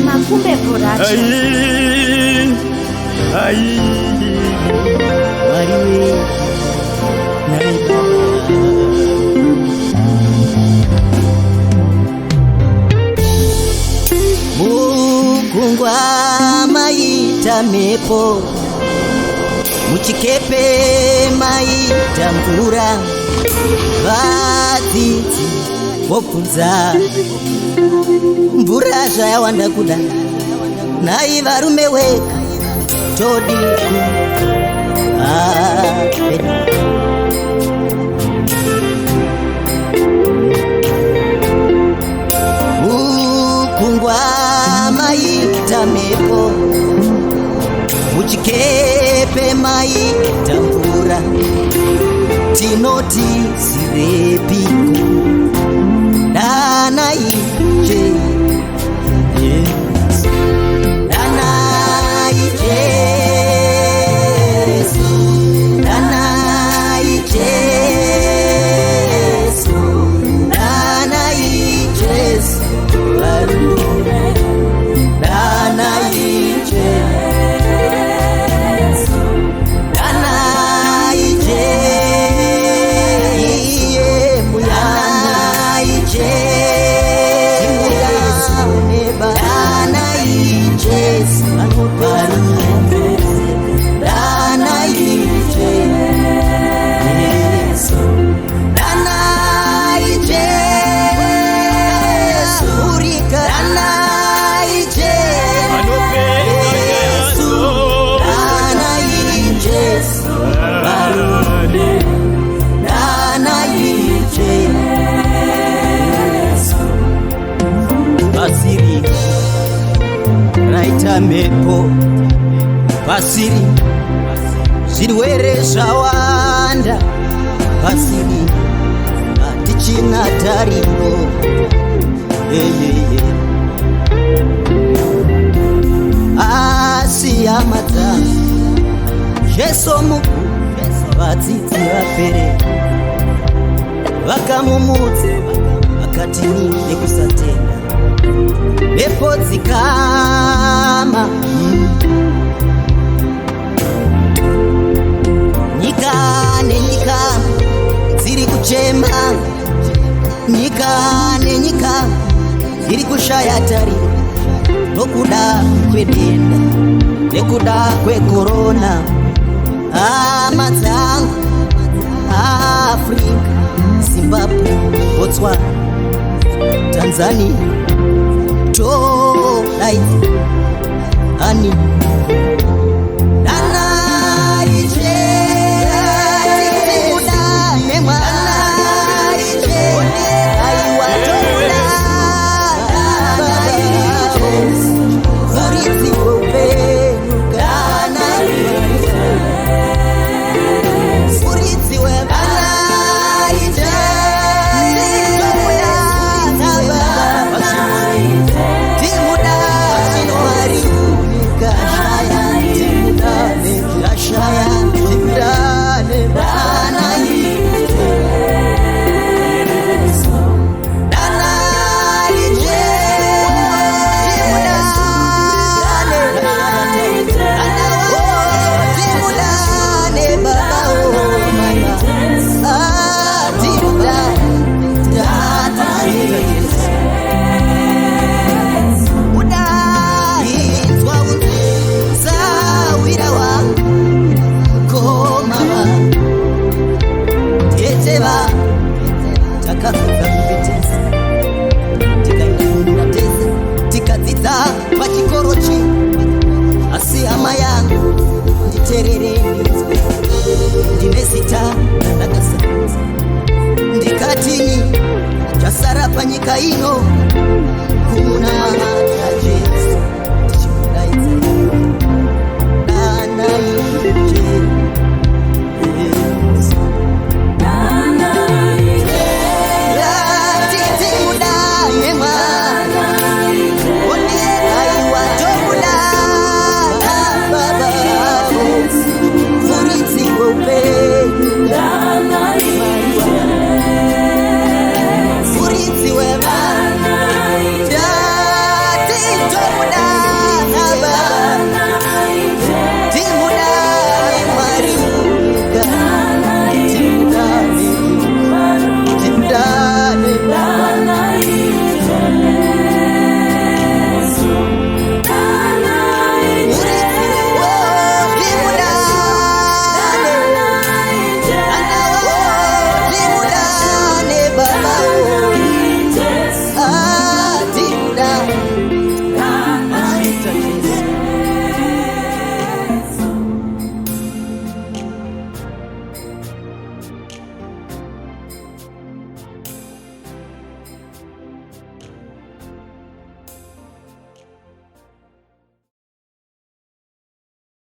Makumbe Production. Mukungwa maita mepo, muchikepe maita mvura, vadzidzi vobvunza mvura zvayawanda kuda, nhai varume weka todi mukungwa maita mepo, muchikepe maita mvura, tinoti zirepiko danai je mepo pasiri zvirwere zvawanda pasiri hatichina tariro asi amata Jesu muku vadzidzi vapere vakamumudza vakati nekusatenda mepo dzikama nyika nenyika dziri kuchema, nyika nenyika dziri kushaya tariro nokuda kwedenda nekuda kwekorona. Hama dzangu Afrika, Zimbabwe, Botswana, Tanzania, todai ani ndikatini chasara panyika ino kuna mataje